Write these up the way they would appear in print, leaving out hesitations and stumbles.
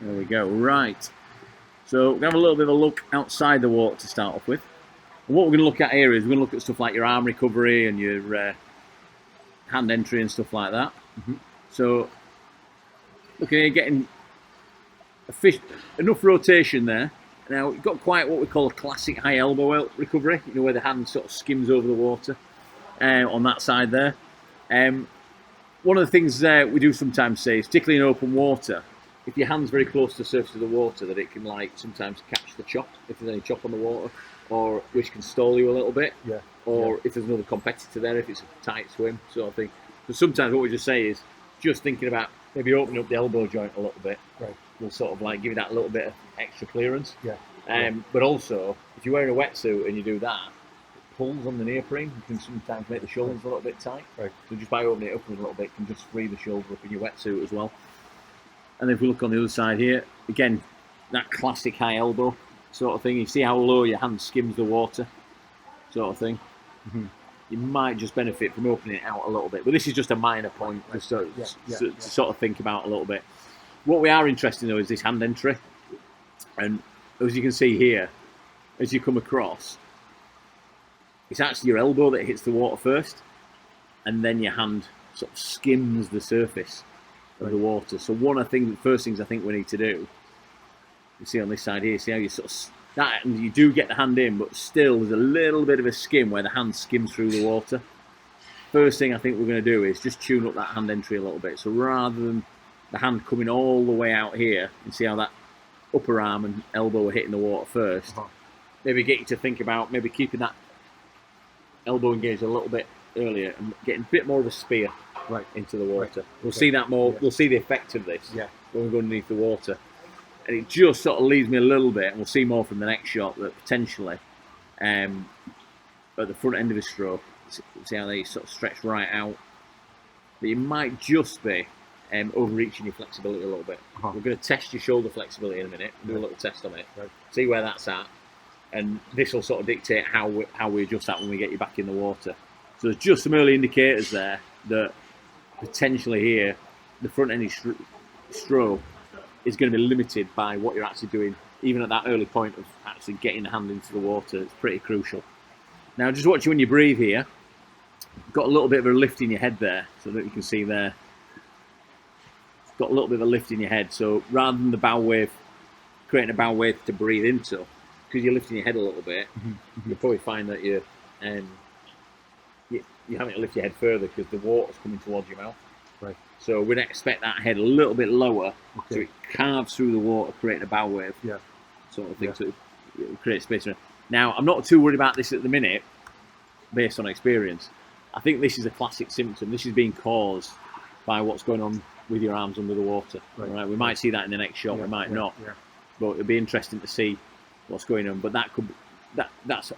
There we go. Right. So we're going to have a little bit of a look outside the water to start off with. And what we're going to look at here is we're going to look at stuff like your arm recovery and your hand entry and stuff like that. Mm-hmm. So looking at getting enough rotation there. Now you've got quite what we call a classic high elbow recovery, where the hand sort of skims over the water on that side there. One of the things we do sometimes say is, particularly in open water, if your hand's very close to the surface of the water, that it can sometimes catch the chop, if there's any chop on the water, or which can stall you a little bit. Yeah. Or if there's another competitor there, if it's a tight swim sort of thing. So sometimes what we just say is just thinking about maybe opening up the elbow joint a little bit. Right. Will sort of give you that little bit of extra clearance. Yeah. But also, if you're wearing a wetsuit and you do that, it pulls on the neoprene. You can sometimes make the shoulders a little bit tight. Right. So just by opening it up a little bit, you can just free the shoulder up in your wetsuit as well. And then if we look on the other side here, again, that classic high elbow sort of thing. You see how low your hand skims the water, sort of thing. Mm-hmm. You might just benefit from opening it out a little bit. But this is just a minor point, just to sort of think about a little bit. What we are interested in, though, is this hand entry. And as you can see here, as you come across, it's actually your elbow that hits the water first, and then your hand sort of skims the surface of the water. So one of the first things I think we need to do, you see on this side here, see how you sort of, that, and you do get the hand in, but still there's a little bit of a skim where the hand skims through the water. First thing I think we're going to do is just tune up that hand entry a little bit. So rather than the hand coming all the way out here, and see how that upper arm and elbow are hitting the water first, maybe get you to think about maybe keeping that elbow engaged a little bit earlier and getting a bit more of a spear into the water. We'll see that more. We'll see the effect of this when we go underneath the water. And it just sort of leads me a little bit, and we'll see more from the next shot, that potentially at the front end of his stroke, see how they sort of stretch right out, that you might just be overreaching your flexibility a little bit. We're going to test your shoulder flexibility in a minute, do a little test on it, see where that's at, and this will sort of dictate how we adjust that when we get you back in the water. So there's just some early indicators there that potentially here, the front end of stroke is going to be limited by what you're actually doing, even at that early point of actually getting the hand into the water. It's pretty crucial. Now, just watch you when you breathe here. Got a little bit of a lift in your head there, so that you can see there. Got a little bit of a lift in your head. So rather than the bow wave, creating a bow wave to breathe into, because you're lifting your head a little bit, you'll probably find that you're having to lift your head further because the water's coming towards your mouth. Right. So we'd expect that head a little bit lower, so it carves through the water, creating a bow wave, sort of thing, so it creates space. Now, I'm not too worried about this at the minute, based on experience. I think this is a classic symptom. This is being caused by what's going on with your arms under the water. Right? We might see that in the next shot, we might not. But it'll be interesting to see what's going on. But that's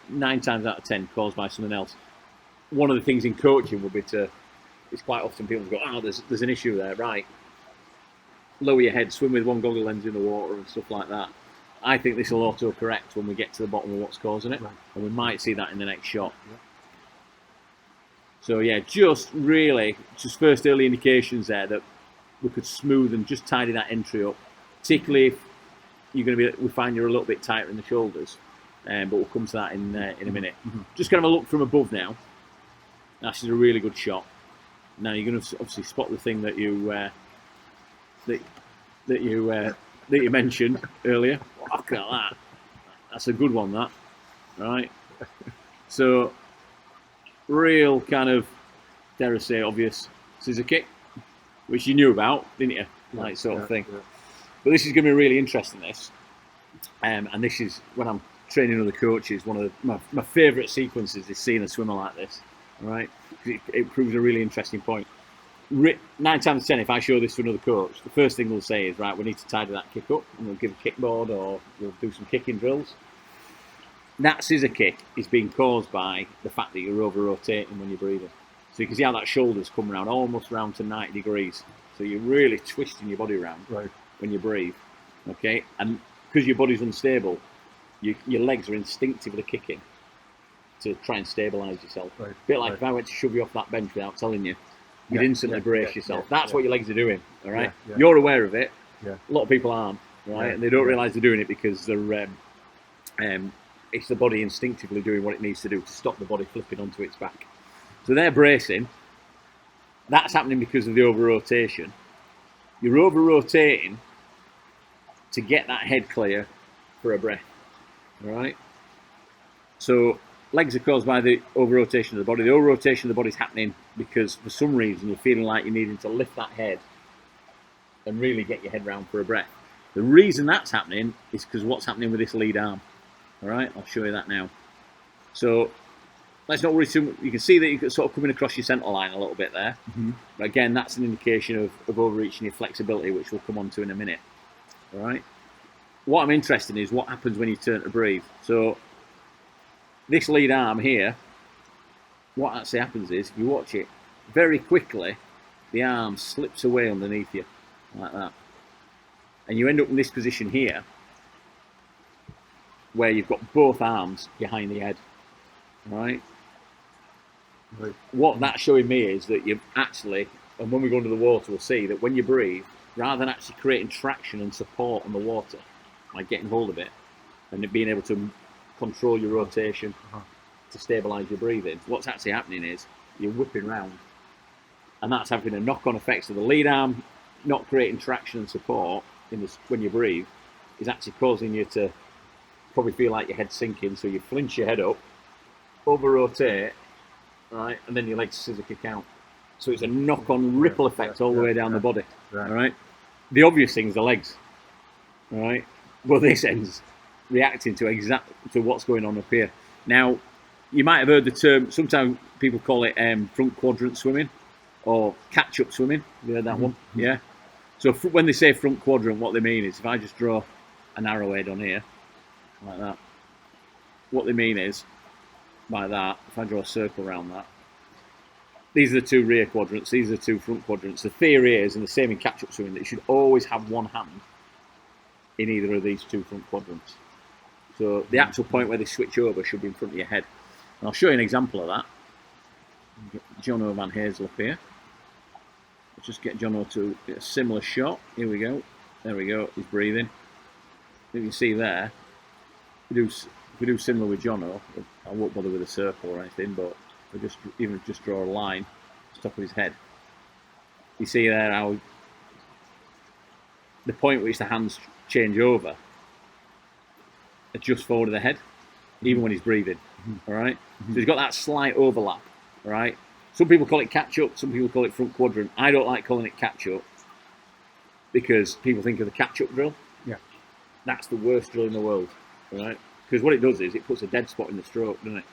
9 times out of 10 caused by something else. One of the things in coaching would be it's quite often people go, there's an issue there, right? Lower your head, swim with one goggle lens in the water and stuff like that. I think this will auto-correct when we get to the bottom of what's causing it, and we might see that in the next shot. So yeah, just first early indications there that we could smooth and just tidy that entry up, particularly if we find you're a little bit tighter in the shoulders, but we'll come to that in a minute. Just kind of a look from above now. That's a really good shot. Now you're going to obviously spot the thing that you mentioned earlier. Look at that. That's a good one, that. Right. So, real kind of, dare I say, obvious scissor kick, which you knew about, didn't you? Like sort of thing. But this is going to be really interesting. This, and this is when I'm training other coaches. One of my favourite sequences is seeing a swimmer like this. Right, it proves a really interesting point. 9 times out of 10, if I show this to another coach, the first thing they'll say is, right, we need to tidy that kick up, and we'll give a kickboard or we'll do some kicking drills. That scissor kick is being caused by the fact that you're over-rotating when you're breathing. So you can see how that shoulder's come around, almost round to 90 degrees. So you're really twisting your body around when you breathe. Okay, and because your body's unstable, your legs are instinctively kicking to try and stabilise yourself. A bit like if I went to shove you off that bench without telling you, you'd instantly brace yourself. That's what your legs are doing, all right? You're aware of it, Yeah. A lot of people aren't, right? And they don't realise they're doing it because they're it's the body instinctively doing what it needs to do to stop the body flipping onto its back. So they're bracing. That's happening because of the over-rotation. You're over-rotating to get that head clear for a breath, right? So legs are caused by the over-rotation of the body. The over-rotation of the body is happening because for some reason you're feeling like you're needing to lift that head and really get your head round for a breath. The reason that's happening is because what's happening with this lead arm. All right, I'll show you that now. So let's not worry too much. You can see that you're sort of coming across your centre line a little bit there. But again, that's an indication of overreaching your flexibility, which we'll come on to in a minute. All right. What I'm interested in is what happens when you turn to breathe. So this lead arm here, what actually happens is, if you watch it, very quickly, the arm slips away underneath you, like that. And you end up in this position here, where you've got both arms behind the head, right? What that's showing me is that you've actually, and when we go under the water, we'll see that when you breathe, rather than actually creating traction and support on the water, like getting hold of it, and being able to control your rotation to stabilise your breathing, what's actually happening is you're whipping round. And that's having a knock-on effect. So the lead arm not creating traction and support when you breathe is actually causing you to probably feel like your head's sinking. So you flinch your head up, over-rotate, right, and then your legs scissor kick out. So it's a knock-on ripple effect all the way down the body. All right. The obvious thing is the legs. All right. Well, this ends reacting to what's going on up here. Now, you might have heard the term. Sometimes people call it front quadrant swimming or catch-up swimming. Have you heard that one? Yeah. So when they say front quadrant, what they mean is if I just draw an arrowhead on here like that, what they mean is by that, if I draw a circle around that, these are the two rear quadrants, these are the two front quadrants. The theory is, and the same in catch-up swimming, that you should always have one hand in either of these two front quadrants. So the actual point where they switch over should be in front of your head. And I'll show you an example of that. Get Jono Van Hazel up here. Let's just get Jono to get a similar shot. Here we go. There we go. He's breathing. You can see there. If we do similar with Jono, I won't bother with a circle or anything, but we just draw a line at the top of his head. You see there how the point at which the hands change over are just forward of the head, even when he's breathing. All right. So he's got that slight overlap. All right. Some people call it catch up. Some people call it front quadrant. I don't like calling it catch up because people think of the catch up drill. Yeah. That's the worst drill in the world. All right. Because what it does is it puts a dead spot in the stroke, doesn't it?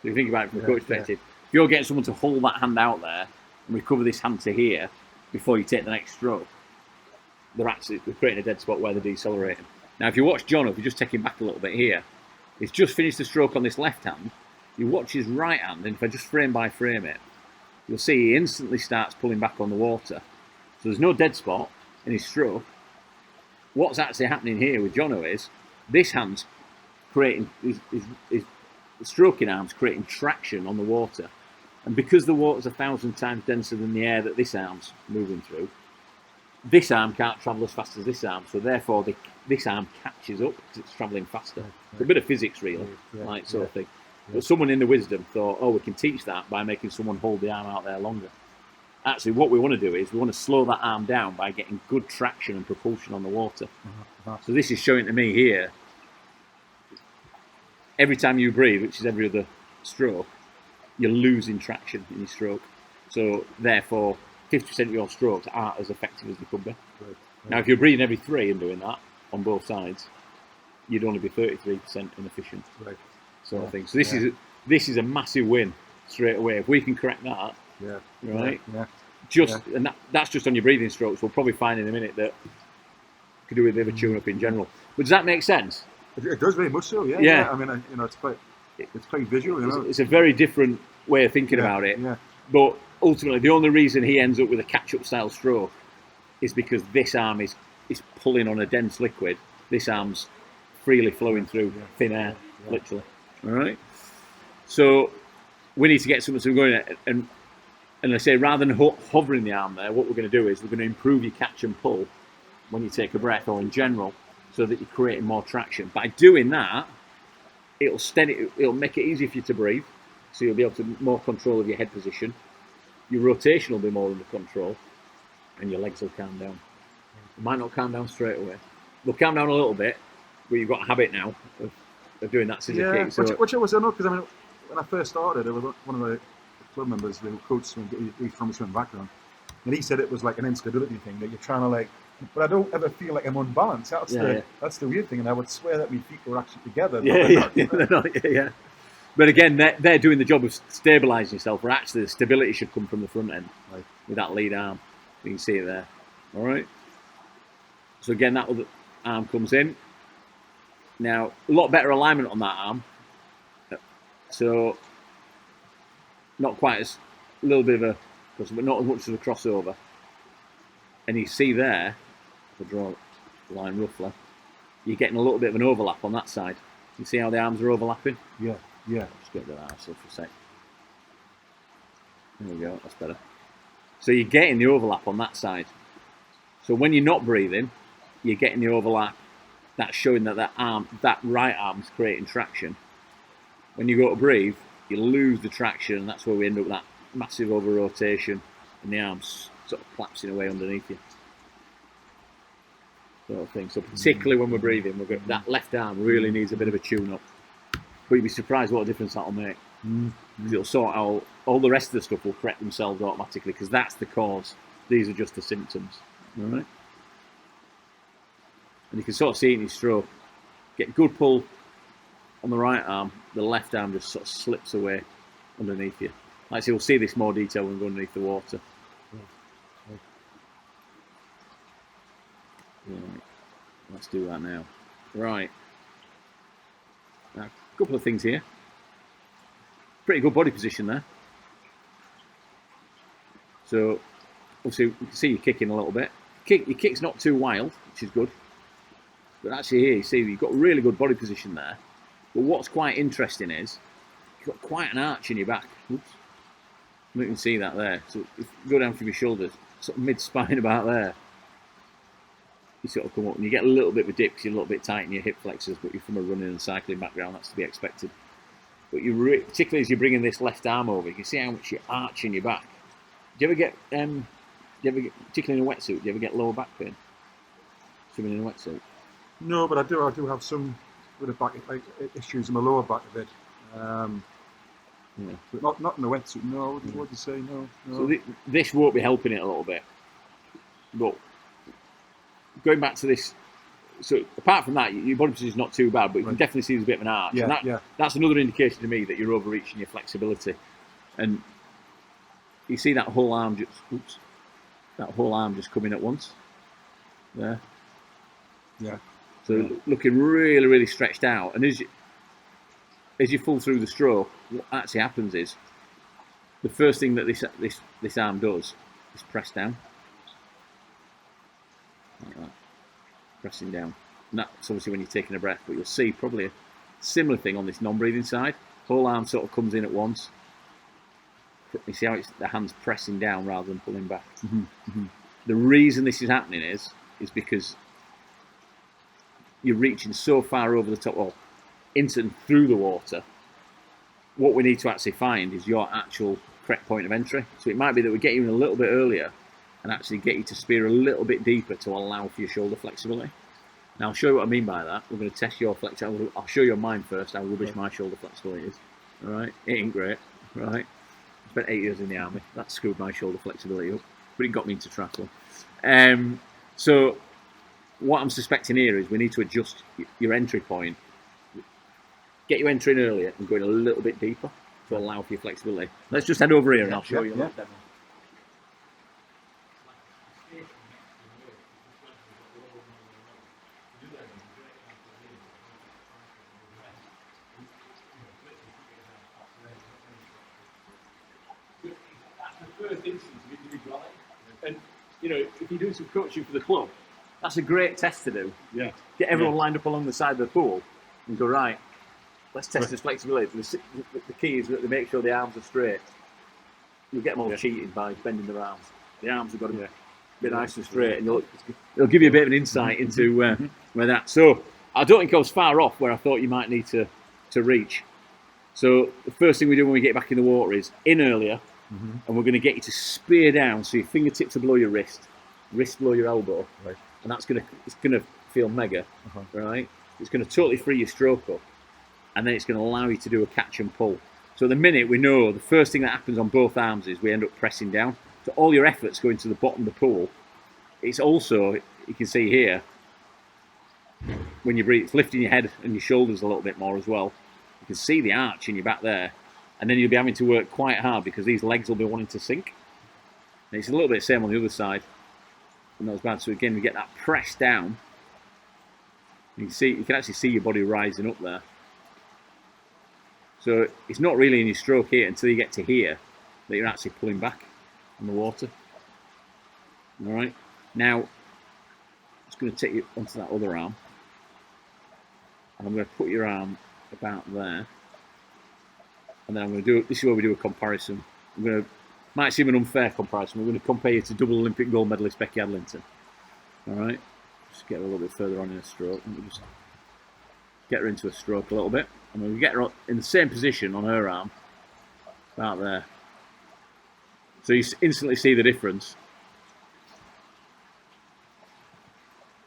So you think about it from a coach perspective. If you're getting someone to hold that hand out there and recover this hand to here before you take the next stroke, they're creating a dead spot where they're decelerating. Now, if you watch John, if you just take him back a little bit here, he's just finished the stroke on this left hand. You watch his right hand, and if I just frame by frame it, you'll see he instantly starts pulling back on the water. So there's no dead spot in his stroke. What's actually happening here with Jono is this hand's creating his stroking arm's creating traction on the water, and because the water's 1,000 times denser than the air that this arm's moving through, this arm can't travel as fast as this arm, so therefore this arm catches up because it's travelling faster. It's a bit of physics, really, sort of thing. But someone in the wisdom thought, oh, we can teach that by making someone hold the arm out there longer. Actually, what we want to do is we want to slow that arm down by getting good traction and propulsion on the water. So this is showing to me here, every time you breathe, which is every other stroke, you're losing traction in your stroke. So therefore, 50% of your strokes aren't as effective as they could be. Now, if you're breathing every 3 and doing that on both sides, you'd only be 33% inefficient. Sort of thing. So this is a massive win straight away. If we can correct that, and that's just on your breathing strokes. We'll probably find in a minute that could do with a bit of a tune-up in general. But does that make sense? It does very much so. Yeah. I mean, it's quite visual. It's a very different way of thinking about it. Yeah. But ultimately, the only reason he ends up with a catch-up style stroke is because this arm is pulling on a dense liquid. This arm's freely flowing through thin air, literally. All right. So we need to get something going, and I say rather than hovering the arm there, what we're going to do is we're going to improve your catch and pull when you take a breath or in general, so that you're creating more traction. By doing that, it'll make it easier for you to breathe, so you'll be able to more control of your head position. Your rotation will be more under control, and your legs will calm down. It might not calm down straight away. They'll calm down a little bit, but you've got a habit now of doing that scissor kick. So which I was know, because I mean, when I first started, there was one of the club members who coached me. He's from a swimming background, and he said it was like an instability thing, that you're trying to like. But I don't ever feel like I'm unbalanced. That's the weird thing, and I would swear that my feet were actually together. They're not. But again, they're doing the job of stabilising yourself, where actually the stability should come from the front end, like with that lead arm. You can see it there. All right. So again, that other arm comes in. Now, a lot better alignment on that arm. So, not quite as, a little bit of a, but not as much of a crossover. And you see there, if I draw the line roughly, you're getting a little bit of an overlap on that side. You see how the arms are overlapping? Yeah. Just get rid of that for a sec. There we go, that's better. So you're getting the overlap on that side. So when you're not breathing, you're getting the overlap. That's showing that that right arm's creating traction. When you go to breathe, you lose the traction, and that's where we end up with that massive over rotation, and the arms sort of collapsing away underneath you. Sort of thing. So particularly when we're breathing, that left arm really needs a bit of a tune-up. But you'd be surprised what a difference that'll make. Because it'll sort out all the rest of the stuff will correct themselves automatically, because that's the cause. These are just the symptoms. All right? And you can sort of see it in your stroke. Get good pull on the right arm, the left arm just sort of slips away underneath you. Like I say, we'll see this more detail when we go underneath the water. Right. Let's do that now. Right. Now, a couple of things here. Pretty good body position there. So, obviously, you can see you kicking a little bit. Your kick's not too wild, which is good. But actually here, you see, you've got really good body position there. But what's quite interesting is, you've got quite an arch in your back. Oops. You can see that there. So if you go down from your shoulders, sort of mid-spine about there, you sort of come up and you get a little bit of a dip because you're a little bit tight in your hip flexors, but you're from a running and cycling background, that's to be expected. But particularly as you're bringing this left arm over, you can see how much you arch in your back. Do you ever get, particularly in a wetsuit, do you ever get lower back pain? Swimming in a wetsuit? No, but I do have some with the back issues in my lower back a bit. But not in the wetsuit. No, what would you say? No. So this won't be helping it a little bit. But going back to this, so apart from that, your body position is not too bad, but you can definitely see there's a bit of an arch. That's another indication to me that you're overreaching your flexibility. And you see that whole arm just coming at once. There. Yeah. So looking really, really stretched out. And as you fall through the stroke, what actually happens is the first thing that this arm does is press down. Like that. Pressing down. And that's obviously when you're taking a breath, but you'll see probably a similar thing on this non-breathing side. Whole arm sort of comes in at once. You see how the hand's pressing down rather than pulling back. The reason this is happening is because you're reaching so far over the top, or into and through the water. What we need to actually find is your actual correct point of entry. So it might be that we get you in a little bit earlier and actually get you to spear a little bit deeper to allow for your shoulder flexibility. Now I'll show you what I mean by that. We're going to test your flexibility. I'll show you mine first, how rubbish my shoulder flexibility is. Alright, it ain't great. Right. I spent 8 years in the army. That screwed my shoulder flexibility up. But it got me into triathlon. So what I'm suspecting here is we need to adjust your entry point. Get you entering earlier and going a little bit deeper to allow for your flexibility. Let's just head over here and I'll show you a little demo. That's the first instance of individuality. And, if you do some coaching for the club, that's a great test to do. Yeah. Get everyone lined up along the side of the pool and go, right, let's test this flexibility. The key is that they make sure the arms are straight. You'll get them all cheating by bending their arms. The arms have got to bit nice and straight, and it'll give you a bit of an insight into where that. So I don't think I was far off where I thought you might need to reach. So the first thing we do when we get back in the water is in earlier, and we're going to get you to spear down so your fingertips are below your wrist below your elbow, Right. and it's gonna feel mega, right? It's going to totally free your stroke up, and then it's going to allow you to do a catch and pull. So at the minute, we know the first thing that happens on both arms is we end up pressing down. So all your effort's going to the bottom of the pool. It's also, you can see here, when you breathe, it's lifting your head and your shoulders a little bit more as well. You can see the arch in your back there. And then you'll be having to work quite hard because these legs will be wanting to sink. And it's a little bit the same on the other side. Not as bad. So again, we get that press down. You can actually see your body rising up there. So it's not really in your stroke here until you get to here that you're actually pulling back on the water. All right. Now, I'm just going to take you onto that other arm, and I'm going to put your arm about there, and then I'm going to do. This is where we do a comparison. Might seem an unfair comparison. We're going to compare you to double Olympic gold medalist Becky Adlington. All right. Just get her a little bit further on in a stroke. Let me just get her into a stroke a little bit. And then we get her in the same position on her arm, about there. So you instantly see the difference.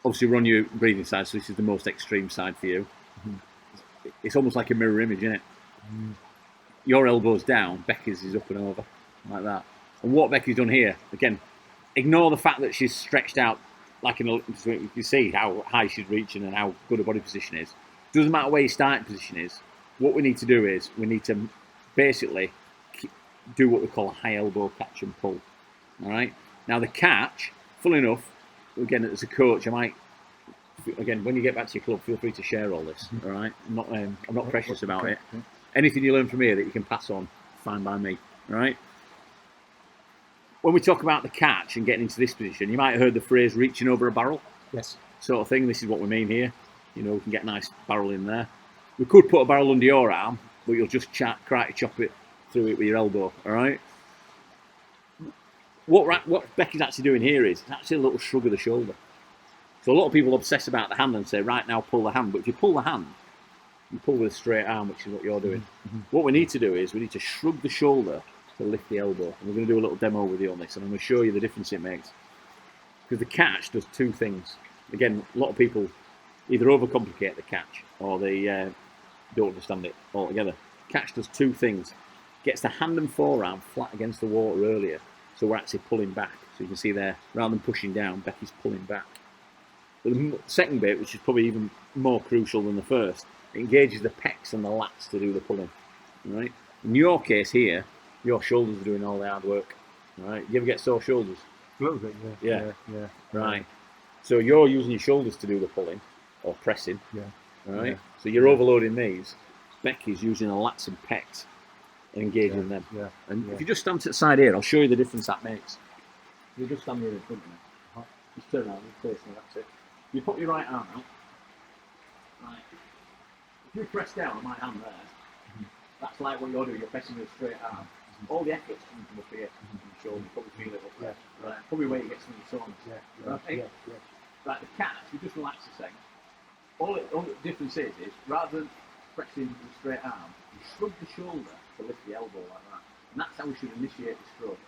Obviously, we're on your breathing side, so this is the most extreme side for you. It's almost like a mirror image, isn't it? Your elbow's down, Becky's is up and over, like that. And what Becky's done here, again, ignore the fact that she's stretched out, you can see how high she's reaching and how good her body position is. Doesn't matter where your starting position is. What we need to do is we need to basically do what we call a high elbow catch and pull. All right. Now the catch, full enough. Again, as a coach, when you get back to your club, feel free to share all this. All right. I'm not precious about it. Anything you learn from here that you can pass on, fine by me. All right. When we talk about the catch and getting into this position, you might have heard the phrase "reaching over a barrel." Yes. Sort of thing. This is what we mean here. You know, we can get a nice barrel in there. We could put a barrel under your arm, but you'll just karate chop it through it with your elbow. All right. What Becky's actually doing here is it's actually a little shrug of the shoulder. So a lot of people obsess about the hand and say, right now pull the hand. But if you pull the hand, you pull with a straight arm, which is what you're doing. What we need to do is we need to shrug the shoulder to lift the elbow. And we're going to do a little demo with you on this, and I'm going to show you the difference it makes. Because the catch does two things. Again, a lot of people either overcomplicate the catch or they don't understand it altogether. Catch does two things. Gets the hand and forearm flat against the water earlier, so we're actually pulling back. So you can see there, rather than pushing down, Becky's pulling back. But the second bit, which is probably even more crucial than the first, it engages the pecs and the lats to do the pulling. Right? In your case here, your shoulders are doing all the hard work. Right? You ever get sore shoulders? A little bit, yeah. Right. So you're using your shoulders to do the pulling or pressing. Yeah. Right. So you're overloading these. Becky's using the lats and pecs and engaging them. Yeah. And if you just stand to the side here, I'll show you the difference that makes. You just stand here in front of me. Just turn around and face me. That's it. You put your right arm out. Right. If you press down on my hand there, that's like what you're doing. You're pressing with a straight arm. All the effort's coming from up here. Your shoulder, probably feel it up there. Right. Probably where you get some of your soreness. Right. The catch, you just relax a second. All the difference is rather than pressing with a straight arm, you shrug the shoulder to lift the elbow like that. And that's how we should initiate the stroke.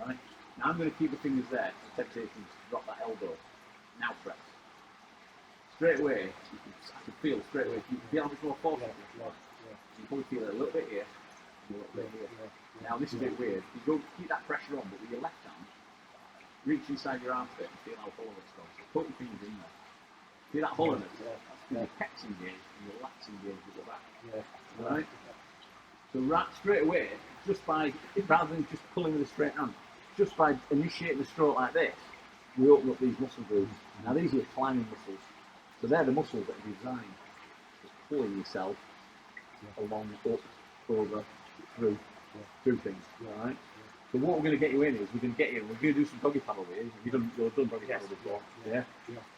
Right? Now I'm going to keep the fingers there. The temptation to drop that elbow. Now press. Straight away, I can feel straight away. You can feel how much more force it is. You probably feel it a little bit here, and a little bit here. Now this is a bit weird. You go keep that pressure on, but with your left hand, reach inside your armpit and feel how hollow it's going. So put your fingers in there. See that hollowness? Your pecs engaged and your lats engaged with the back. Right? So straight away, just by, rather than just pulling with a straight hand, just by initiating the stroke like this, we open up these muscle grooves. Now these are your climbing muscles. So they're the muscles that are designed for pulling yourself along, up, over, through things. Right? So what we're going to get you in is we're going to do some doggy paddle with you. You've done doggy paddle before. Yeah.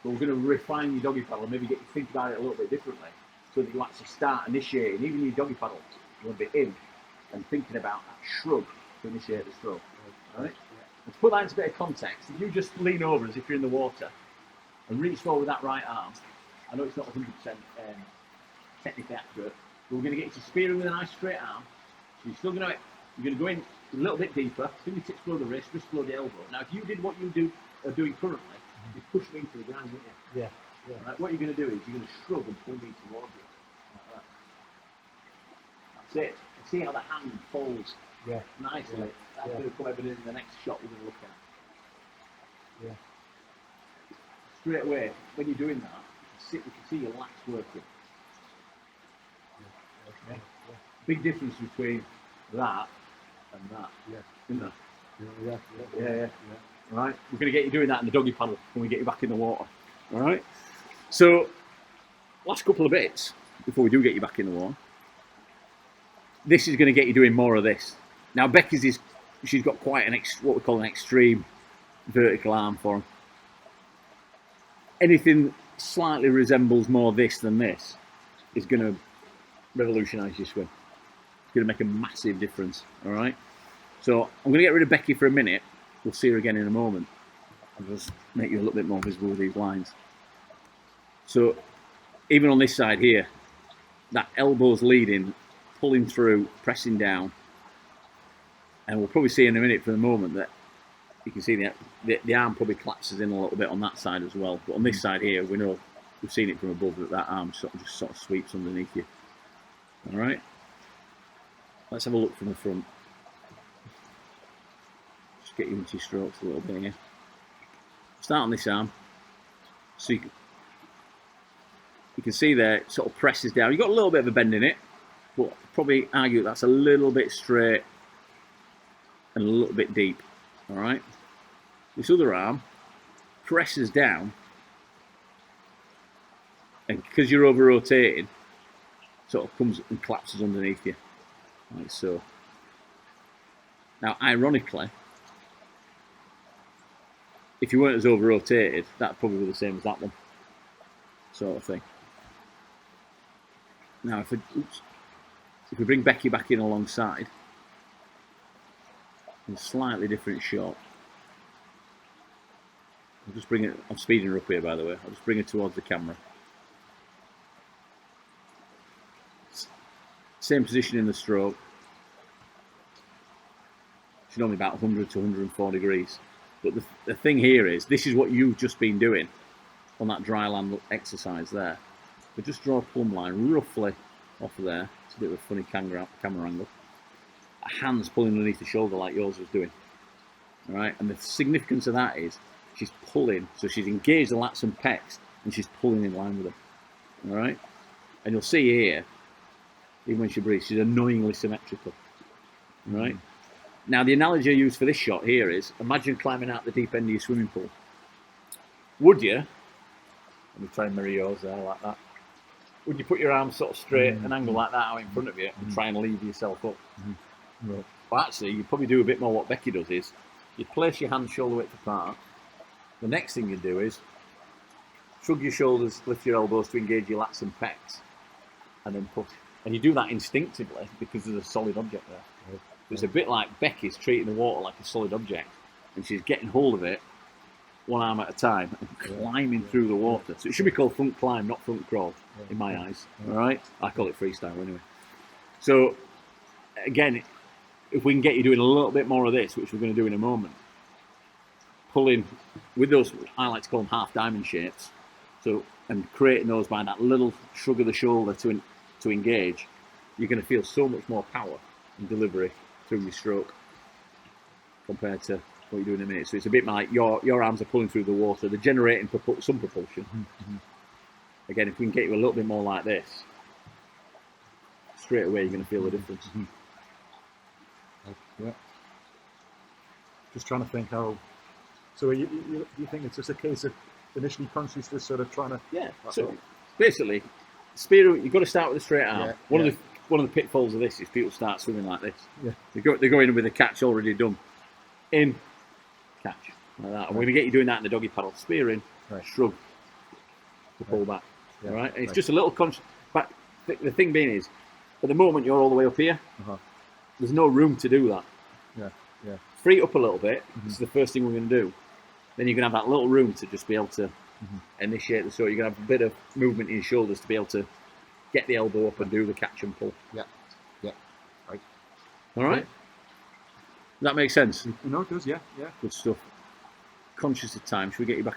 But we're going to refine your doggy paddle and maybe get you to think about it a little bit differently, so that you actually start initiating, even your doggy paddle, you want to be in and thinking about that shrug to initiate the stroke. Right? And to put that into a bit of context, if you just lean over as if you're in the water and reach forward with that right arm, I know it's not 100% technically accurate, but we're going to get you to spearing with a nice straight arm. So you're still going to, you're going to go in a little bit deeper, fingertips below the wrist below the elbow. Now, if you did what you are doing currently, you push me to the ground, wouldn't you? Yeah. Yeah. Right, what you're going to do is you're going to shrug and pull me towards you. Like that. That's it. And see how the hand folds nicely. That's going to come evident in the next shot we're going to look at. Yeah. Straight away, when you're doing that, you can see your lats working. Okay. Yeah. Big difference between that and that. Yeah. Isn't there? Yeah. Right. We're going to get you doing that in the doggy paddle when we get you back in the water. All right. So, last couple of bits before we do get you back in the water. This is going to get you doing more of this. Now, Becky's she's got quite what we call an extreme vertical arm form. Anything slightly resembles more this than this is going to revolutionise your swim. It's going to make a massive difference. All right. So I'm going to get rid of Becky for a minute. We'll see her again in a moment. I'll just make you a little bit more visible with these lines. So even on this side here, that elbow's leading, pulling through, pressing down. And we'll probably see in a minute for the moment that you can see the arm probably collapses in a little bit on that side as well. But on this side here, we know, we've seen it from above, that arm just sort of sweeps underneath you. All right. Let's have a look from the front. Just get you into your strokes a little bit here. Start on this arm. So you can see there, it sort of presses down. You've got a little bit of a bend in it, but probably argue that's a little bit straight and a little bit deep. All right. This other arm presses down, and because you're over rotating, sort of comes and collapses underneath you, like so. Now, ironically, if you weren't as over rotated, that'd probably be the same as that one, sort of thing. Now, if we bring Becky back in alongside, in a slightly different shot. I'll just bring it, I'm speeding her up here by the way, I'll just bring her towards the camera. Same position in the stroke. She's normally about 100 to 104 degrees. But the thing here is, this is what you've just been doing on that dry land exercise there. We just draw a plumb line roughly off of there. It's a bit of a funny camera angle. Hands pulling underneath the shoulder like yours was doing. All right, and the significance of that is she's pulling, so she's engaged the lats and pecs, and she's pulling in line with them. All right, and you'll see here, even when she breathes, she's annoyingly symmetrical. All right. Now the analogy I use for this shot here is: imagine climbing out the deep end of your swimming pool. Would you? Let me try and mirror yours there like that. Would you put your arms sort of straight, an angle like that out in front of you, and try and lever yourself up? Right. Well, actually, you probably do a bit more what Becky does is, you place your hands shoulder width apart. The next thing you do is shrug your shoulders, lift your elbows to engage your lats and pecs, and then push. And you do that instinctively because there's a solid object there. Right. It's a bit like Becky's treating the water like a solid object, and she's getting hold of it one arm at a time and climbing through the water. So it should be called front climb, not front crawl, in my eyes. All right, I call it freestyle anyway. So again, if we can get you doing a little bit more of this, which we're going to do in a moment, pulling with those, I like to call them half diamond shapes, so, and creating those by that little shrug of the shoulder to engage, you're going to feel so much more power and delivery through your stroke compared to what you do in a minute. So it's a bit like your arms are pulling through the water, they're generating some propulsion. Again, if we can get you a little bit more like this, straight away you're going to feel the difference. Yeah. Just trying to think how. So you think it's just a case of initially consciously sort of trying to. Yeah. So basically, spear. You've got to start with a straight arm. One of the pitfalls of this is people start swimming like this. Yeah. They go in with a catch already done. In, catch like that. And we're going to get you doing that in the doggy paddle. Spear in, shrug, to pull back. Yeah. All right. And it's just a little conscious. But the thing being is, at the moment you're all the way up here. There's no room to do that. free it up a little bit. This is the first thing we're going to do. Then you're going to have that little room to just be able to initiate the stroke. You're going to have a bit of movement in your shoulders to be able to get the elbow up and do the catch and pull. Yeah. Right. All right? Does that make sense? No, it does, yeah. Good stuff. Conscious of time. Should we get you back